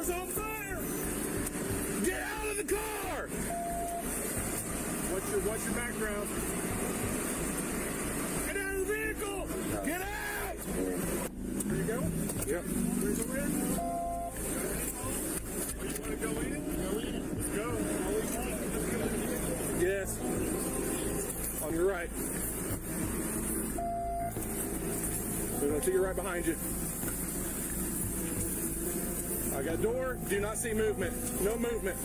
Car's on fire! Get out of the car! What's your background? Get out of the vehicle! Get out! There you go? Yep. Where's the wind? You want to go in it? Go in it. Let's go. Yes. On your right. We're going to your right behind you. I got door. Do not see movement. No movement.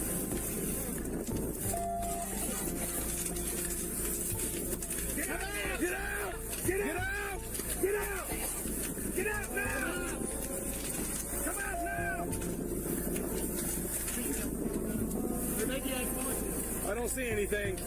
Get out! Get out! Get out! Get out! Get out now! Come out now! I don't see anything.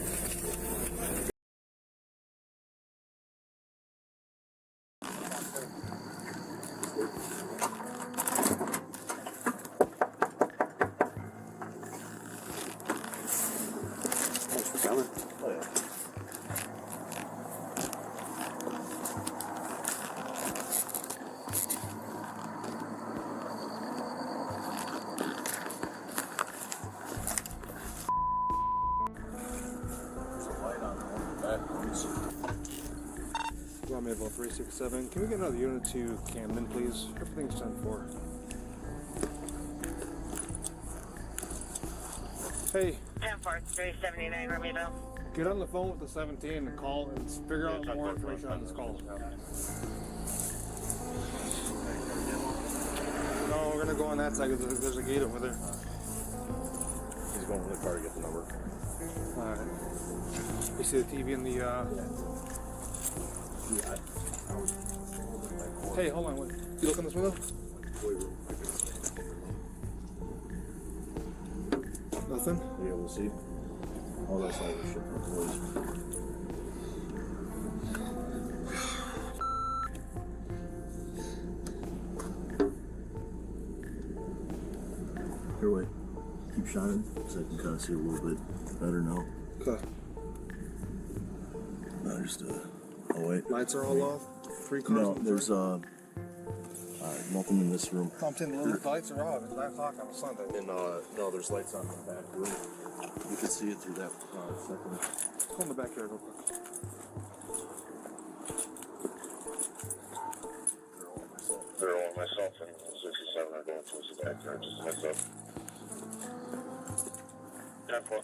Thanks for coming. Oh, yeah. There's a light on the back ones. Romeo 367. Can we get another unit to Camden, please? Everything's 10-4. Hey, 10-4, 379 Romeo. get on the phone with the 17 and call and figure out more information on this call. No, we're gonna go on that side. There's a gate over there. He's going to the car to get the number. Alright. You see the TV in the, Hey, hold on, wait. You look in this window? Nothing? Be able to see. Oh, that's all the shit from toys. Here, wait. Keep shining so I can kind of see a little bit better now. Okay. No, just oh wait. Lights are all off. 3 cars. No, there's nothing in this room. I'm saying the lights are off. It's 9 o'clock on a Sunday. And no, there's lights on the back room. You can see it through that second. Go in the backyard real quick. Myself and 67 are going towards the backyard, just a heads up. 10-4.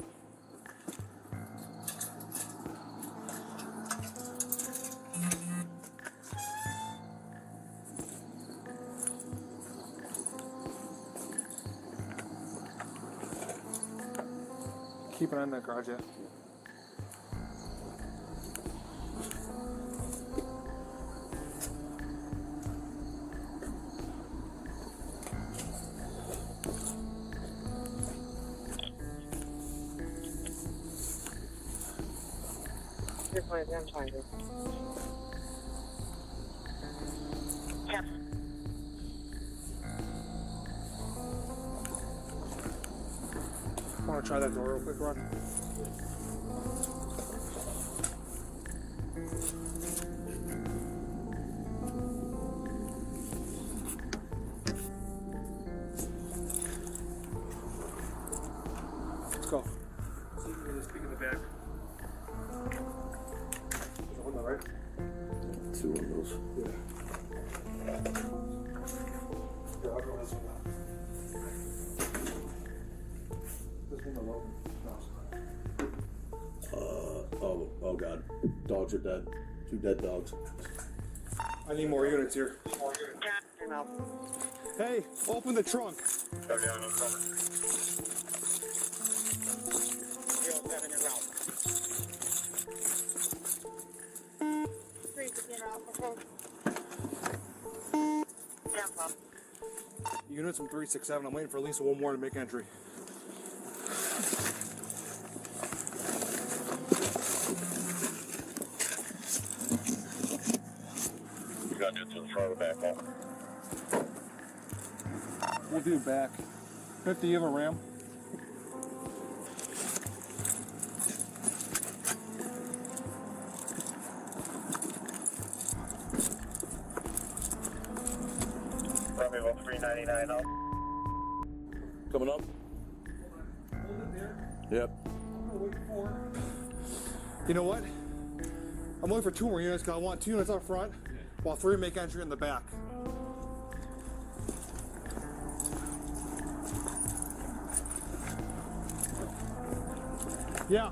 Keep an eye on that garage, yeah. This way, I'm trying to. Yep. Want to try that door real quick, Ron? Let's go. See, there's a peek in the back. There's a window, right? 2 windows. Yeah. Yeah, I'll go this one now. This window open. No. Oh god. Dogs are dead. 2 dead dogs. I need more units here. No. Hey, open the trunk. Okay, no comment. 07 in route. 3 alcohol. 10-4. Units from 367. I'm waiting for at least one more to make entry. You got it to the front or back home. We'll do back. 50, you have a ram? Romeo 399 up. Coming up? Yep. You know what? I'm looking for 2 more units because I want 2 units up front while 3 make entry in the back. Yeah.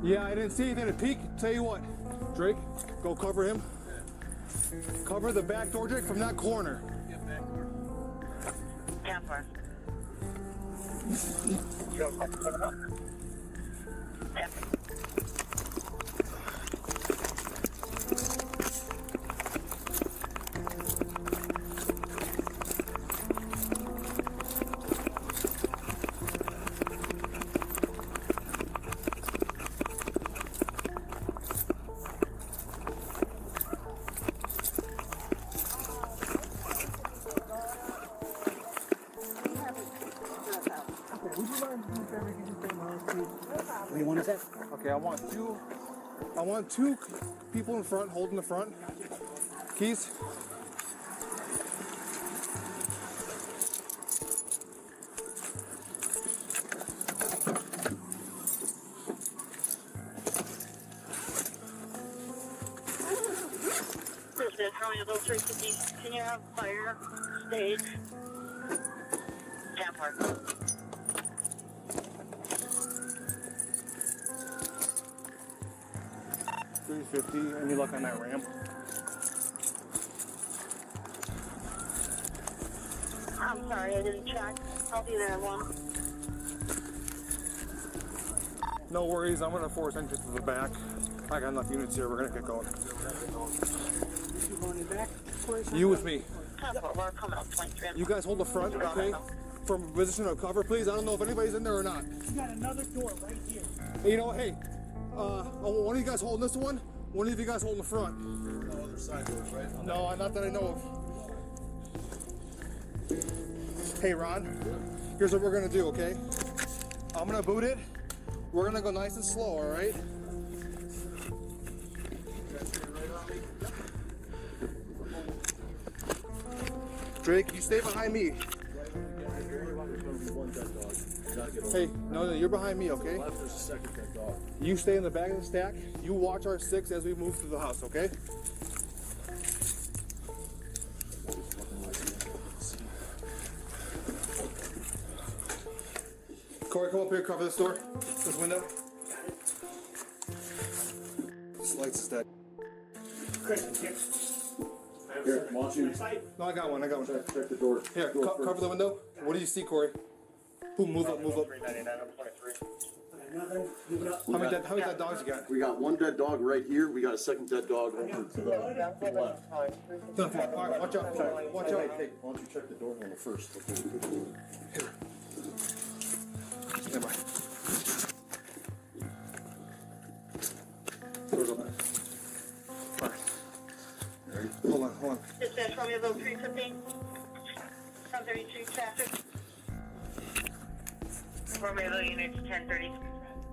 Yeah, I didn't see anything at peak. Tell you what, Drake, go cover him. Cover the back door, Drake, from that corner. Down for. What do you want to say? Okay, I want two people in front, holding the front. Keys. This is Romeo Bill 350. Can you have fire stage? Down for. 350. Any luck on that ramp? I'm sorry, I didn't check. I'll be there in 1. No worries. I'm gonna force entry to the back. I got enough units here. We're gonna get going. You going in back? You with me? We're coming up 23. You guys hold the front, okay? From position of cover, please. I don't know if anybody's in there or not. You got another door right here. Hey, you know what? Hey, one of you guys holding this one. One of you guys holding the front. No other side doors, right? No, not that I know of. Hey, Ron. Here's what we're gonna do, okay? I'm gonna boot it. We're gonna go nice and slow, all right? Drake, you stay behind me. Hey, no, you're behind me, okay? Left, there's a second dead dog. You stay in the back of the stack. You watch our 6 as we move through the house, okay? Corey, come up here, cover this door, this window. This lights is dead. Chris, here. Here, why don't you No, I got one. check the door? Here, cover the window. What do you see, Corey? Boom, move up, move up. 399 up 23. Nothing. Give it up. How many dead dogs you got? We got one dead dog right here. We got a second dead dog over to the left. Nothing. All right, watch out. Watch out. Hey, why don't you check the door handle first before we go through? Here. Stand by. Door's open. All right. Hold on. Dispatch Romeo Bill 350. 132 traffic. Romeo Bill units 1030.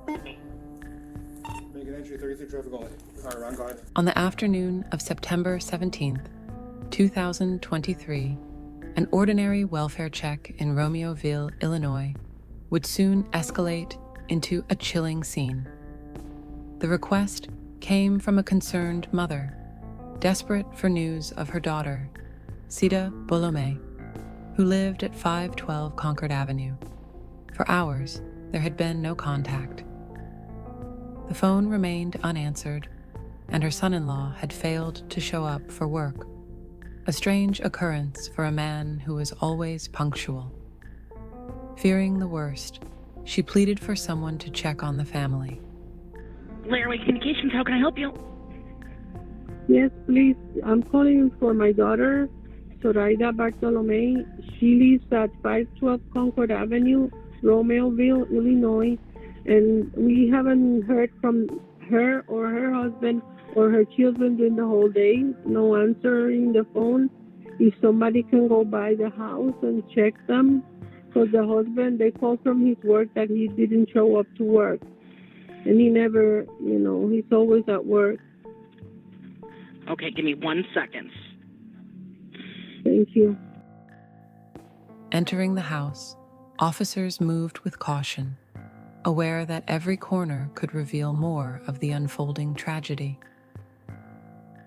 Make an entry 33 traffic only. All right, Ron, go ahead. On the afternoon of September 17th, 2023, an ordinary welfare check in Romeoville, Illinois, would soon escalate into a chilling scene. The request came from a concerned mother, desperate for news of her daughter, Sida Bolome, who lived at 512 Concord Avenue. For hours, there had been no contact. The phone remained unanswered, and her son-in-law had failed to show up for work. A strange occurrence for a man who was always punctual. Fearing the worst, she pleaded for someone to check on the family. Laramie Communications, how can I help you? Yes, please. I'm calling for my daughter, Zoraida Bartolome. She lives at 512 Concord Avenue, Romeoville, Illinois, and we haven't heard from her or her husband or her children during the whole day. No answering the phone. If somebody can go by the house and check them, because the husband, they called from his work that he didn't show up to work. And he never, he's always at work. Okay, give me 1 second. Thank you. And Entering the house, officers moved with caution, aware that every corner could reveal more of the unfolding tragedy.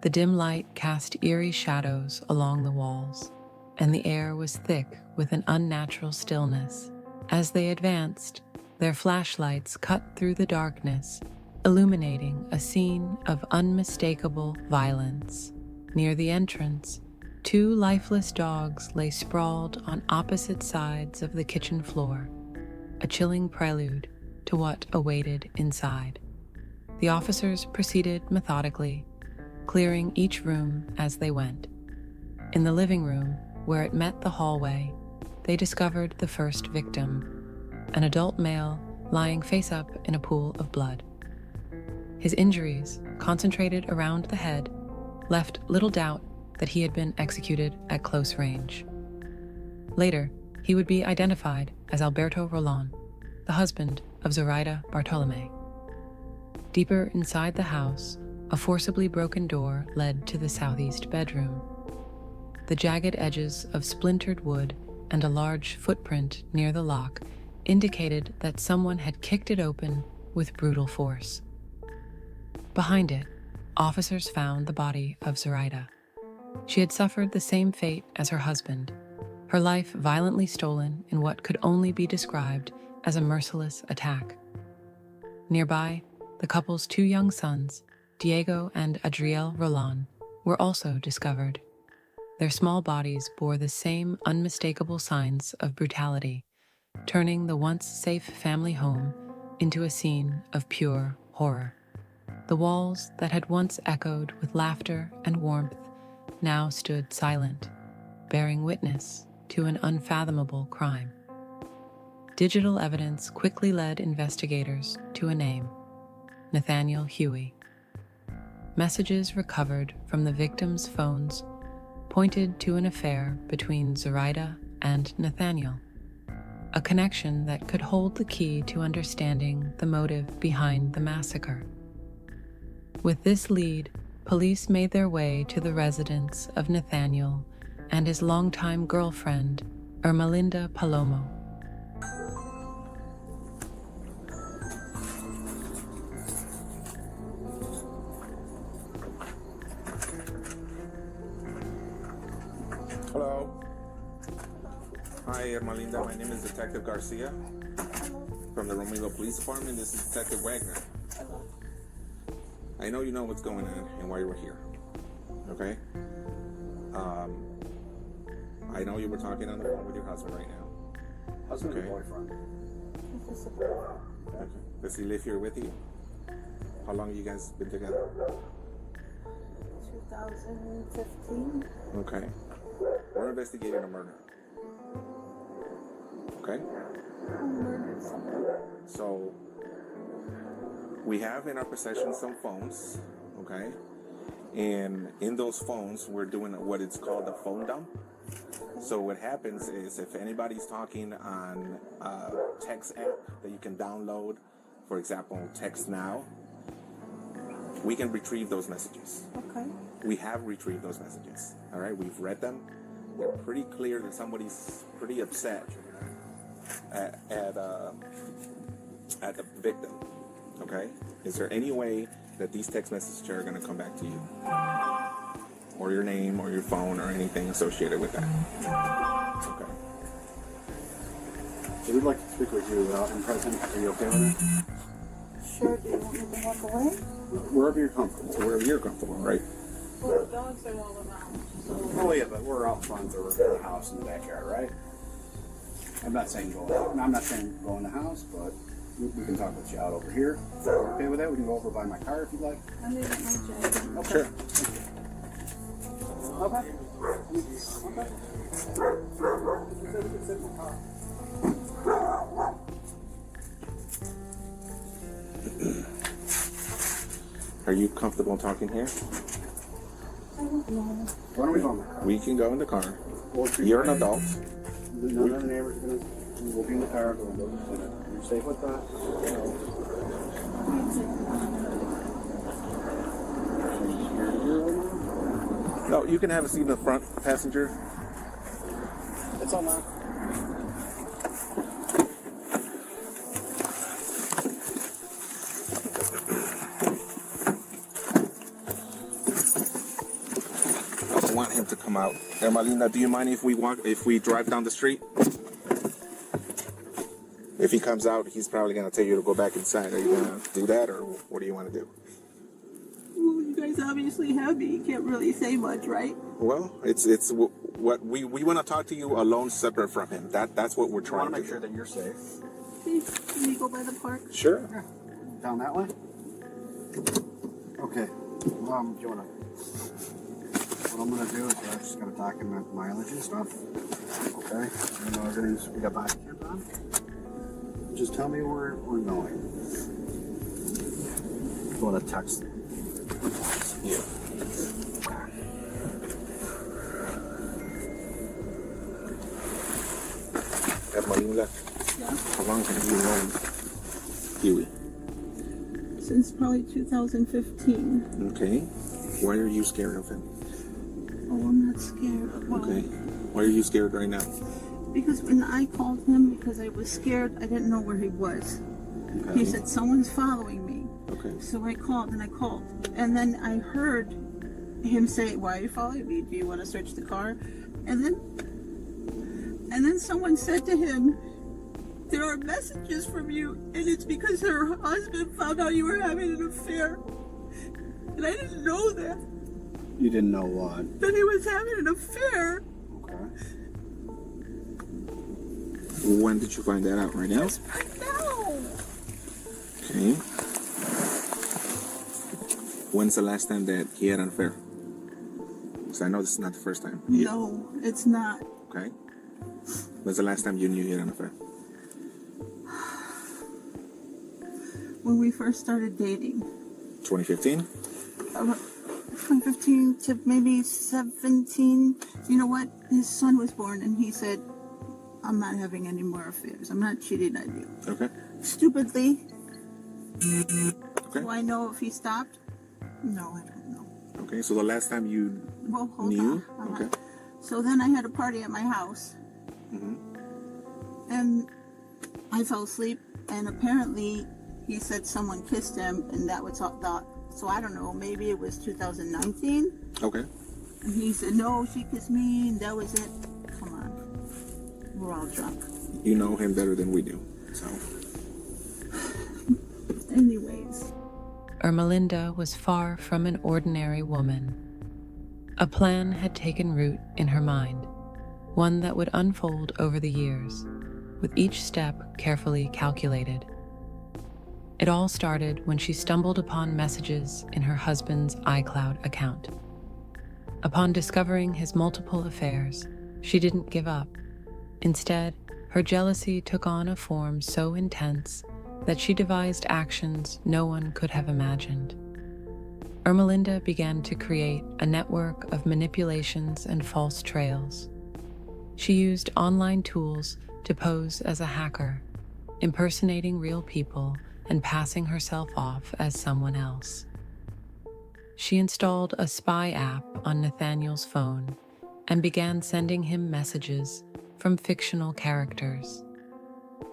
The dim light cast eerie shadows along the walls, and the air was thick with an unnatural stillness. As they advanced, their flashlights cut through the darkness, illuminating a scene of unmistakable violence. Near the entrance, 2 lifeless dogs lay sprawled on opposite sides of the kitchen floor, a chilling prelude to what awaited inside. The officers proceeded methodically, clearing each room as they went. In the living room, where it met the hallway, they discovered the first victim, an adult male lying face up in a pool of blood. His injuries, concentrated around the head, left little doubt that he had been executed at close range. Later, he would be identified as Alberto Rolán, the husband of Zoraida Bartolome. Deeper inside the house, a forcibly broken door led to the southeast bedroom. The jagged edges of splintered wood and a large footprint near the lock indicated that someone had kicked it open with brutal force. Behind it, officers found the body of Zoraida. She had suffered the same fate as her husband, her life violently stolen in what could only be described as a merciless attack. Nearby, the couple's 2 young sons, Diego and Adriel Rolán, were also discovered. Their small bodies bore the same unmistakable signs of brutality, turning the once safe family home into a scene of pure horror. The walls that had once echoed with laughter and warmth now stood silent, bearing witness to an unfathomable crime. Digital evidence quickly led investigators to a name: Nathaniel Huey. Messages recovered from the victims' phones pointed to an affair between Zoraida and Nathaniel, a connection that could hold the key to understanding the motive behind the massacre. With this lead, police made their way to the residence of Nathaniel and his longtime girlfriend, Ermelinda Palomo. Hello. Hi, Ermelinda. My name is Detective Garcia from the Romeo Police Department. This is Detective Wagner. I know you know what's going on and why you were here. Okay? I know you were talking on the phone with your husband right now. Husband Okay. or boyfriend? Okay. Does he live here with you? How long have you guys been together? 2015. Okay. We're investigating a murder. Okay? Murdered someone. So, we have in our possession some phones, okay? And in those phones, we're doing what it's called a phone dump. So what happens is if anybody's talking on a text app that you can download, for example, Text Now, we can retrieve those messages. Okay. We have retrieved those messages, all right? We've read them. They're pretty clear that somebody's pretty upset at the victim, okay? Is there any way that these text messages are going to come back to you? Or your name or your phone or anything associated with that? Okay. So we'd like to speak with you in present. Are you okay with that? Sure, do you want me to walk away? Wherever you're comfortable. Wherever you're comfortable, right? Well, the dogs are all around. Oh yeah, but we're out front or in the house in the backyard, right? I'm not saying go in the house, but we can talk with you out over here. If you're okay with that? We can go over by my car if you'd like. I need my jacket. Okay. Sure. Okay. Are you comfortable talking here? I don't know. Why don't we go in the car? We can go in the car. We'll treat You're an you. adult. None of the neighbors are gonna. We'll be in the car. You're safe with that? No, you can have a seat in the front, passenger. It's on that. I want him to come out. Ermelinda, do you mind if we drive down the street? If he comes out, he's probably going to tell you to go back inside. Are you going to do that, or what do you want to do? Well, you guys obviously have me. You can't really say much, right? Well, it's what we want to talk to you alone, separate from him. That's what we're I trying want to to make sure that you're safe. Hey, can you go by the park? Sure. Down that way? Okay. Do you want to... What I'm going to do is I'm just going to document mileage and stuff. Okay? You know everything's... We got body cams on? Just tell me where we're going. You want to text? Yeah. Ermelinda, Yeah. how long have you known Huey? Since probably 2015. Okay. Why are you scared of him? Oh, I'm not scared. Well, Okay. Why are you scared right now? because when I called him, because I was scared, I didn't know where he was. Okay. He said, someone's following me. Okay. So I called and I called. And then I heard him say, why are you following me? Do you want to search the car? And then someone said to him, there are messages from you, and it's because her husband found out you were having an affair. And I didn't know that. You didn't know what? That he was having an affair. Okay. When did you find that out? Right now? Right now. Okay. When's the last time that he had an affair? Because I know this is not the first time. No, it's not. Okay. When's the last time you knew he had an affair? When we first started dating. 2015? 2015 to maybe 17. You know what? His son was born and he said, I'm not having any more affairs. I'm not cheating on you. Okay. Stupidly. Okay. Do I know if he stopped? No, I don't know. Okay, so the last time you Well, hold knew? on. Okay. So then I had a party at my house. Mhm. And I fell asleep. And apparently he said someone kissed him. And that was thought. So I don't know. Maybe it was 2019. Okay. And he said, no, she kissed me. And that was it. Come on. We're all drunk. You know him better than we do, so. Anyways. Ermelinda was far from an ordinary woman. A plan had taken root in her mind, one that would unfold over the years, with each step carefully calculated. It all started when she stumbled upon messages in her husband's iCloud account. Upon discovering his multiple affairs, she didn't give up. Instead, her jealousy took on a form so intense that she devised actions no one could have imagined. Ermelinda began to create a network of manipulations and false trails. She used online tools to pose as a hacker, impersonating real people and passing herself off as someone else. She installed a spy app on Nathaniel's phone and began sending him messages from fictional characters.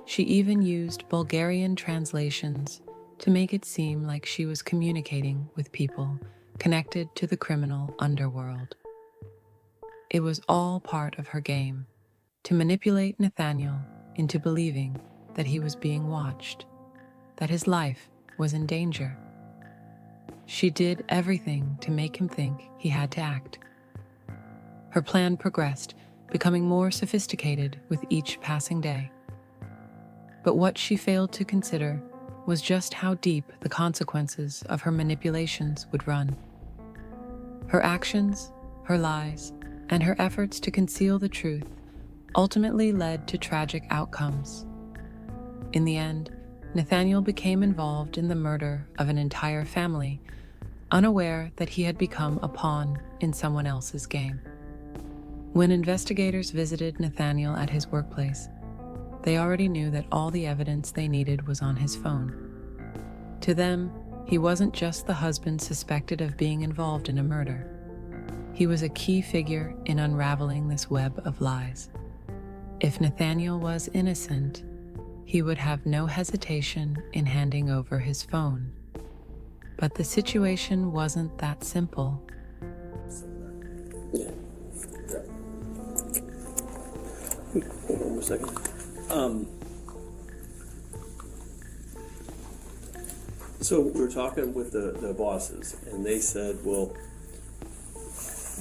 She even used Bulgarian translations to make it seem like she was communicating with people connected to the criminal underworld. It was all part of her game, to manipulate Nathaniel into believing that he was being watched, that his life was in danger. She did everything to make him think he had to act. Her plan progressed, becoming more sophisticated with each passing day. But what she failed to consider was just how deep the consequences of her manipulations would run. Her actions, her lies, and her efforts to conceal the truth ultimately led to tragic outcomes. In the end, Nathaniel became involved in the murder of an entire family, unaware that he had become a pawn in someone else's game. When investigators visited Nathaniel at his workplace, they already knew that all the evidence they needed was on his phone. To them, he wasn't just the husband suspected of being involved in a murder. He was a key figure in unraveling this web of lies. If Nathaniel was innocent, he would have no hesitation in handing over his phone. But the situation wasn't that simple. Yeah. Hold on a second. So we were talking with the bosses, and they said, well,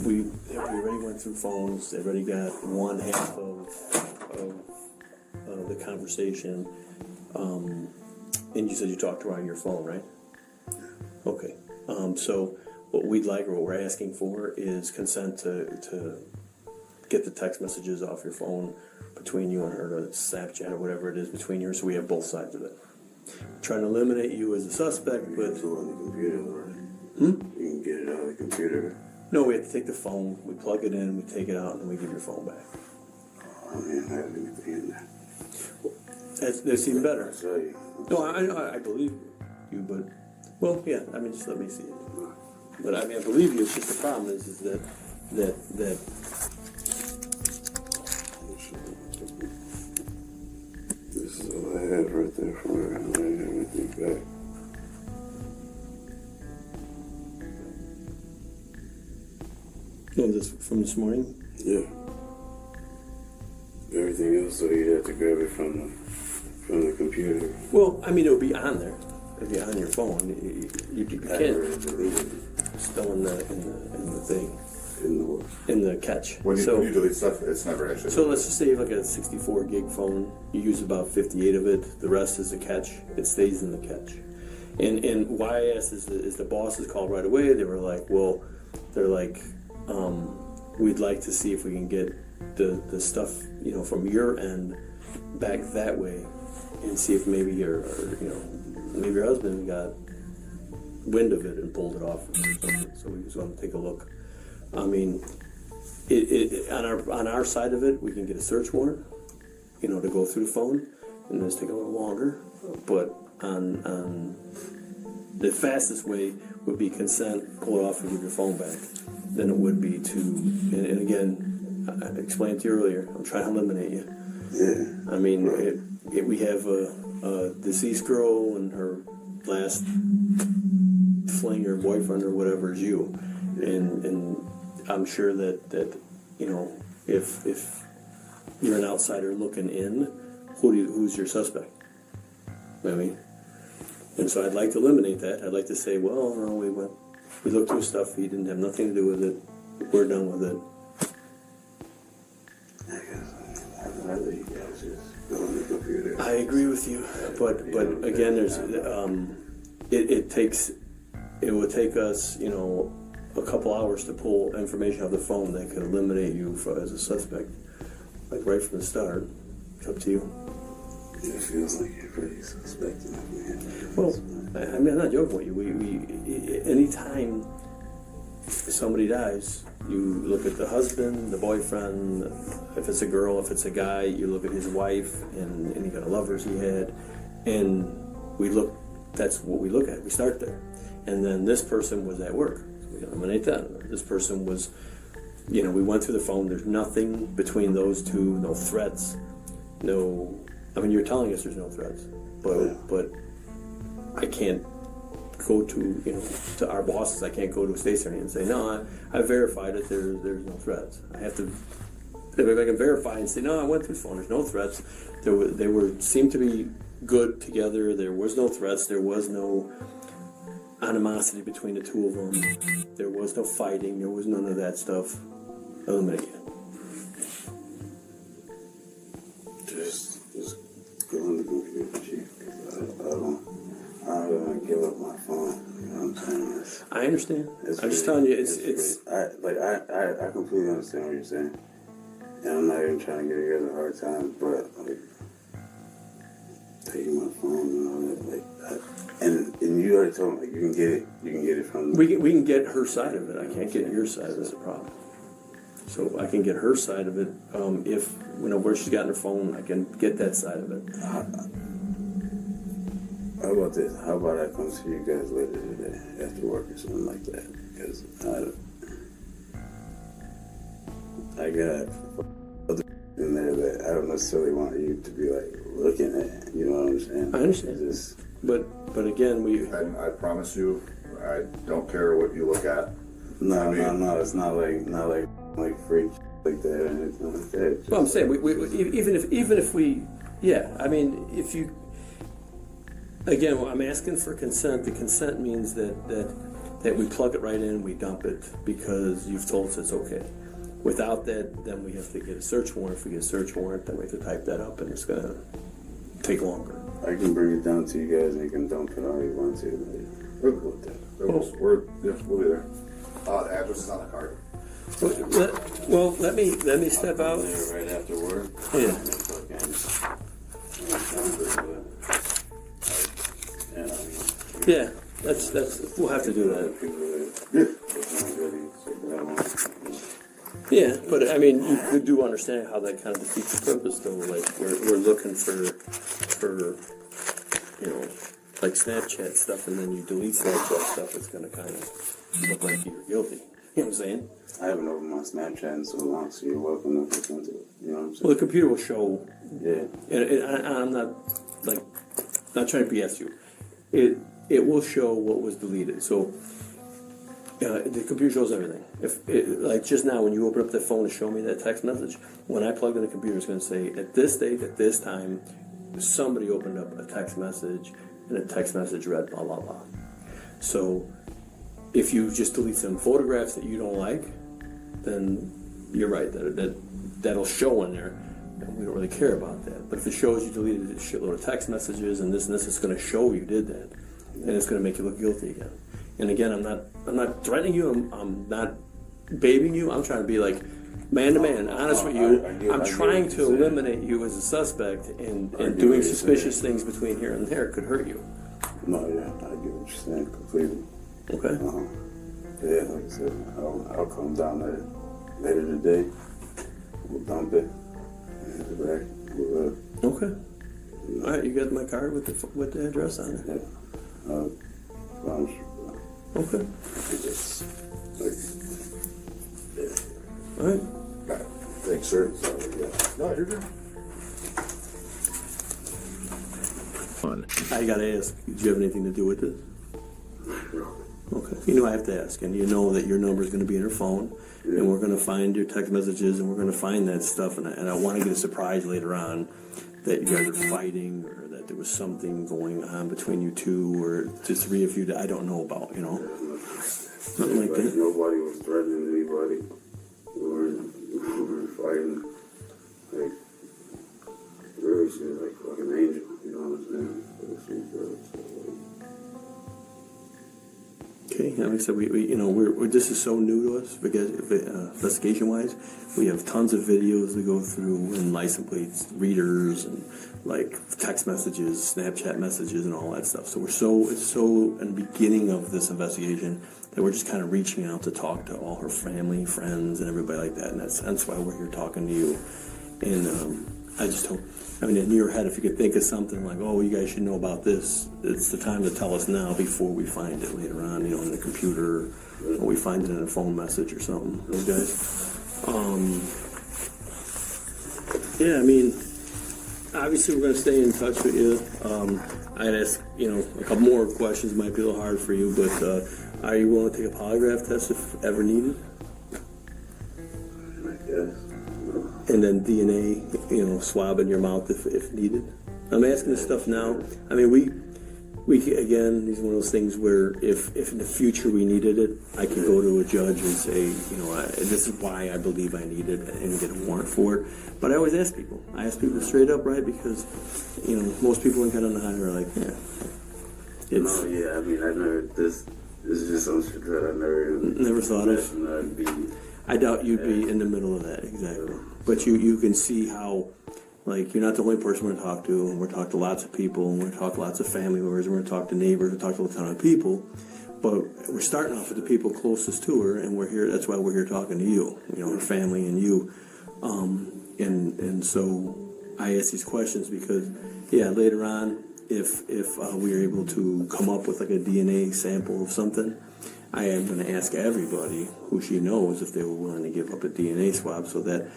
we already went through phones. They already got one half of the conversation. And you said you talked to her on your phone, right? Okay. So what we'd like, or what we're asking for, is consent to get the text messages off your phone between you and her, or Snapchat or whatever it is between you, so we have both sides of it. Trying to eliminate you as a suspect, but It's on the computer, right? You can get it on the computer. no, we have to take the phone, we plug it in, we take it out, and we give your phone back. I mean, I have anything in there. That's even better. I tell you. No, I believe you, but well, yeah. I mean, just let me see it. But I mean, I believe you. It's just the problem is that This is all I had right there from her. I didn't have anything back. oh, this from this morning. Yeah. Everything else, so you have to grab it from the computer. Well, I mean, it'll be on there. It'll be on your phone. You I can't. already deleted it Still in the thing, in the work. in the catch. When you delete stuff, it's never actually. So let's just say you have like a 64 gig phone. You use about 58 of it. The rest is a catch. It stays in the catch. And why I asked is the bosses called right away. They were like, well, they're like, we'd like to see if we can get the stuff, you know, from your end back that way, and see if maybe your husband got wind of it and pulled it off or something. So we just want to take a look. I mean, it on our side of it, we can get a search warrant, you know, to go through the phone, and it's take a little longer. But on the fastest way would be consent, pull it off, and give your phone back. Than it would be to, and again, I explained to you earlier, I'm trying to eliminate you. Yeah. I mean, we have a deceased girl, and her last fling or boyfriend or whatever is you, and I'm sure that you know, if you're an outsider looking in, who's your suspect? I mean, and so I'd like to eliminate that. I'd like to say, well, no, we looked through stuff. He didn't have nothing to do with it. We're done with it. I'd rather you guys just go on the computer. I agree with you, but again, there's it would take us, you know, a couple hours to pull information off the phone that could eliminate you as a suspect, like right from the start. It's up to you. It feels like you're pretty suspecting of me. Well, I mean, I'm not joking with you. We anytime somebody dies, you look at the husband, the boyfriend. If it's a girl, if it's a guy, you look at his wife and any kind of lovers he had, and we look. That's what we look at. We start there, and then this person was at work. So we eliminate that. This person was, you know, we went through the phone. There's nothing between those two. No threats. No. I mean, you're telling us there's no threats, but I can't go to, you know, to our bosses. I can't go to a state attorney and say, no, I verified it. There's no threats. I have to, if I can verify and say, no, I went through the phone. There's no threats. They seemed to be good together. There was no threats. There was no animosity between the two of them. There was no fighting. There was none of that stuff. Eliminate it. Just go on the computer, Chief. I don't want to give up my phone. You know what I'm saying? I understand. I'm just telling you, it's. I completely understand what you're saying, and I'm not even trying to give you guys a hard time, but like taking my phone and all that, and you already told me, like, you can get it from. We can get her side of it. I can't get your side of it. That's a problem. So I can get her side of it. If you know where she's gotten her phone, I can get that side of it. How about this? How about I come see you guys later today after work or something like that? Because I got in there that I don't necessarily want you to be like looking at. You know what I'm saying? I understand. Just, but again, And I promise you, I don't care what you look at. no, it's not like freak like that or anything like that. Just, well, I'm saying even if we, yeah, I mean, if you, again, I'm asking for consent. The consent means that we plug it right in, we dump it because you've told us it's okay. Without that, then we have to get a search warrant. If we get a search warrant, then we have to type that up, and it's gonna take longer. I can bring it down to you guys, and you can dump it all you want to. Like, we're cool with that. We'll be there. The address is on the card. Well, let me step out. There right after work. Yeah. Yeah, that's we'll have to do that. Yeah, but I mean, you do understand how that kind of defeats the purpose, though. Like we're looking for you know, like Snapchat stuff, and then you delete Snapchat stuff. It's gonna kind of look like you're guilty. You know what I'm saying? I haven't opened my Snapchat in so long, so you're welcome to look into it. You know what I'm saying? Well, the computer will show. Yeah. And I'm not not trying to BS you. It will show what was deleted. So the computer shows everything. Like just now, when you open up the phone to show me that text message, when I plug in the computer, it's going to say at this date, at this time, somebody opened up a text message, and the text message read blah blah blah. So if you just delete some photographs that you don't like, then you're right, that'll show in there, and we don't really care about that. But if it shows you deleted a shitload of text messages and this, it's going to show you did that, and it's going to make you look guilty again. And again, I'm not threatening you. I'm not babying you. I'm trying to be like man to man, honest with you. I'm trying to eliminate you as a suspect, and doing suspicious things between here and there could hurt you. No, yeah, I get what you're saying completely. Okay. Yeah, like I said, I'll come down there later today. We'll dump it. And back. Okay. All right, you got my card with the address on it. Yeah. Okay. It's All right. Thanks, sir. No, you're good. I gotta ask, do you have anything to do with this? Okay. You know I have to ask, and you know that your number is going to be in her phone, and we're going to find your text messages, and we're going to find that stuff, and I want to get a surprise later on that you guys are fighting, or that there was something going on between you two, or the three of you that I don't know about, you know? Something like that. Nobody was threatening anybody. We were fighting. Like, really, she was like fucking angel, you know what I'm saying? Okay, like I said, we're this is so new to us because investigation-wise. We have tons of videos to go through and license plates, readers, and like text messages, Snapchat messages, and all that stuff. So it's so in the beginning of this investigation that we're just kind of reaching out to talk to all her family, friends, and everybody like that. And that's why we're here talking to you. And I just hope, in your head, if you could think of something like, oh, you guys should know about this, it's the time to tell us now before we find it later on, in the computer, or we find it in a phone message or something. Okay? Obviously we're going to stay in touch with you. I'd ask, a couple more questions. Might be a little hard for you, but are you willing to take a polygraph test if ever needed? And then DNA, swab in your mouth if needed. I'm asking this stuff now. We again, these are one of those things where if in the future we needed it, I could go to a judge and say, this is why I believe I need it, and get a warrant for it. But I always ask people. I ask people straight up, right? Because, most people in Canada are like, yeah. I never, this is just some shit that I never thought of. I doubt you'd be in the middle of that, exactly. But you can see how, you're not the only person we're going to talk to, and we're going to talk to lots of people, and we're going to talk to lots of family members, and we're going to talk to neighbors, and talk to a ton of people. But we're starting off with the people closest to her, and we're here. That's why we're here talking to you, her family and you. And so I ask these questions because, later on, if we're able to come up with a DNA sample of something, I am going to ask everybody who she knows if they were willing to give up a DNA swab so that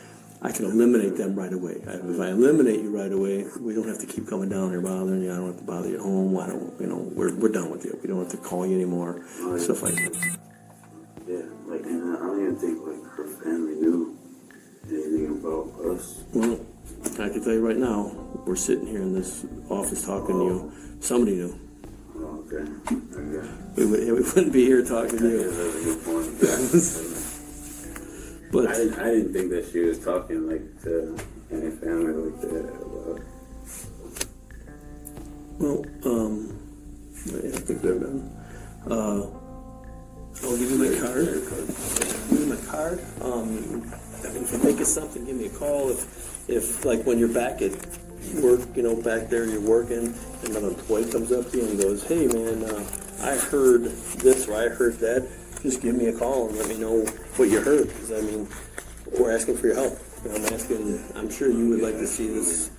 I can eliminate them right away. If I eliminate you right away, we don't have to keep coming down here bothering you. I don't have to bother you at home. I don't, we're done with you. We don't have to call you anymore. Stuff like that. Yeah, like, and I don't even think, like, her family knew anything about us. Well, I can tell you right now, we're sitting here in this office talking to you. Somebody knew. Oh, okay. We wouldn't be here talking to you. That's a good point. But I didn't think that she was talking, like, to any family like that about. well, I think they're done. I'll give you my card. Give you my card. If you think of something, give me a call. If like when you're back at work, back there you're working, and another employee comes up to you and goes, "Hey man, I heard this or I heard that." Just give me a call and let me know what you heard. Because we're asking for your help. I'm sure you would like to see this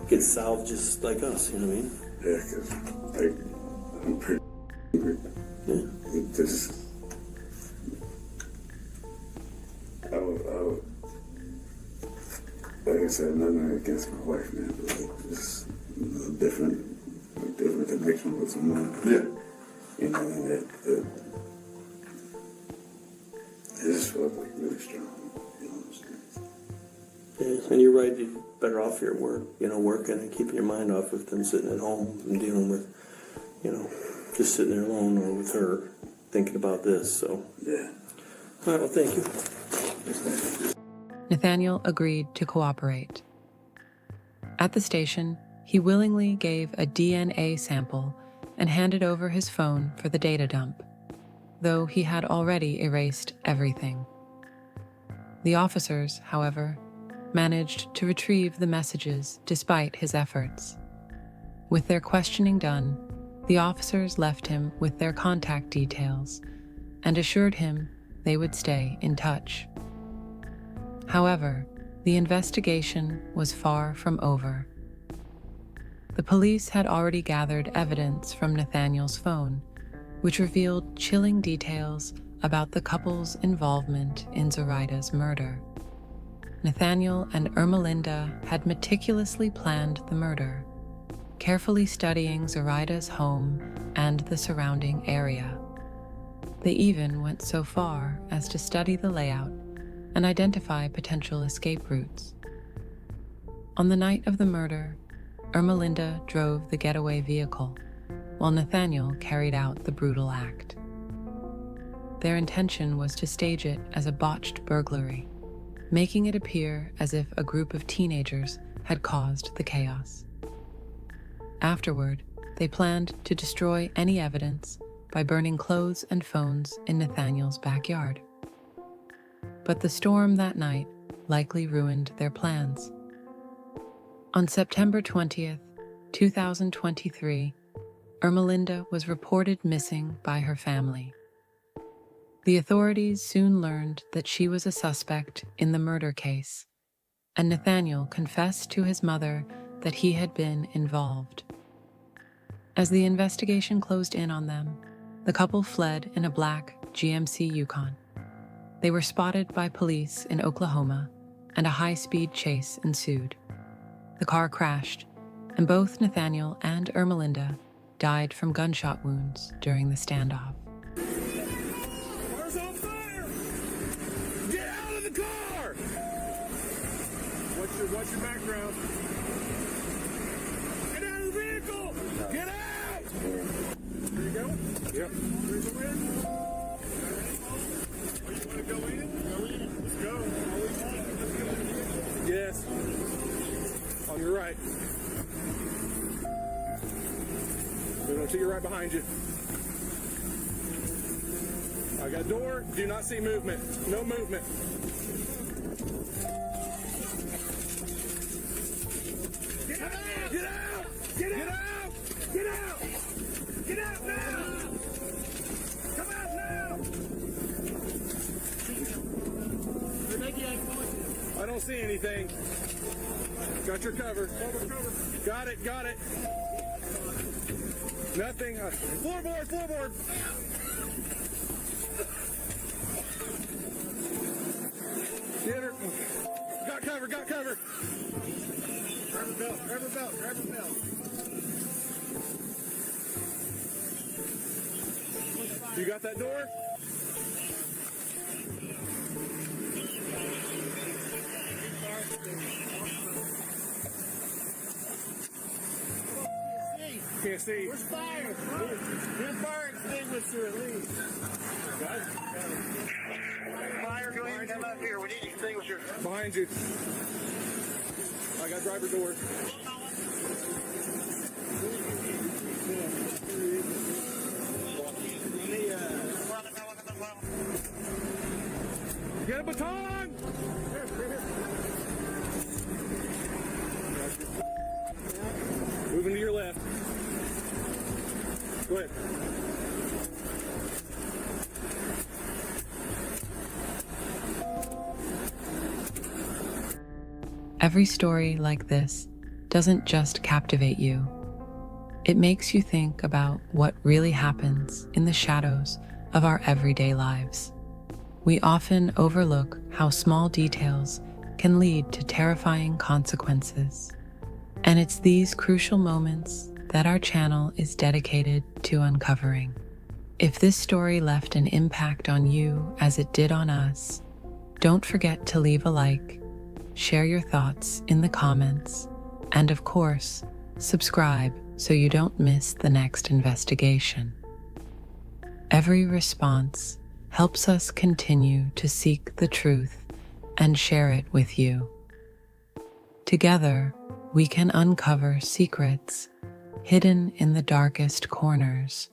get solved just like us. You know what I mean? Yeah, because, like, I'm pretty angry. Yeah. It just, I would, like I said, nothing against my wife, man, but like, just a different connection with someone. Yeah. And that it just felt like really strong. You know what I'm saying? Yeah, and you're right. You're better off here at work, working and keeping your mind off of them sitting at home and dealing with, just sitting there alone or with her thinking about this. So, yeah. All right, well, thank you. Nathaniel agreed to cooperate. At the station, he willingly gave a DNA sample and handed over his phone for the data dump, though he had already erased everything. The officers, however, managed to retrieve the messages despite his efforts. With their questioning done, the officers left him with their contact details and assured him they would stay in touch. However, the investigation was far from over. The police had already gathered evidence from Nathaniel's phone, which revealed chilling details about the couple's involvement in Zoraida's murder. Nathaniel and Ermelinda had meticulously planned the murder, carefully studying Zoraida's home and the surrounding area. They even went so far as to study the layout and identify potential escape routes. On the night of the murder, Ermelinda drove the getaway vehicle, while Nathaniel carried out the brutal act. Their intention was to stage it as a botched burglary, making it appear as if a group of teenagers had caused the chaos. Afterward, they planned to destroy any evidence by burning clothes and phones in Nathaniel's backyard. But the storm that night likely ruined their plans. On September 20th, 2023, Ermelinda was reported missing by her family. The authorities soon learned that she was a suspect in the murder case, and Nathaniel confessed to his mother that he had been involved. As the investigation closed in on them, the couple fled in a black GMC Yukon. They were spotted by police in Oklahoma, and a high-speed chase ensued. The car crashed, and both Nathaniel and Ermelinda died from gunshot wounds during the standoff. Car's on fire! Get out of the car! What's your background? Get out of the vehicle! Get out! There you go. Yep. There's the wind. Oh, you want to go in? Go in. Let's go. Yes. On your right. We're going to see you right behind you. I got door. Do not see movement. No movement. Get out! Get out! Get out! Get out! Get out now! Come out now! I don't see anything. Got your cover. Got it. Got it. Nothing. Floorboard. Floorboard. Get her. Got cover, got cover. Grab her belt, grab her belt, grab her belt. You got that door? Can't see. Where's fire? Get fire extinguisher at least. Fire, go ahead and come up here. We need extinguisher. Behind you. I got driver door. Get a baton! Moving to your left. Go ahead. Every story like this doesn't just captivate you. It makes you think about what really happens in the shadows of our everyday lives. We often overlook how small details can lead to terrifying consequences. And it's these crucial moments that our channel is dedicated to uncovering. If this story left an impact on you as it did on us, don't forget to leave a like, share your thoughts in the comments, and of course, subscribe so you don't miss the next investigation. Every response helps us continue to seek the truth and share it with you. Together, we can uncover secrets hidden in the darkest corners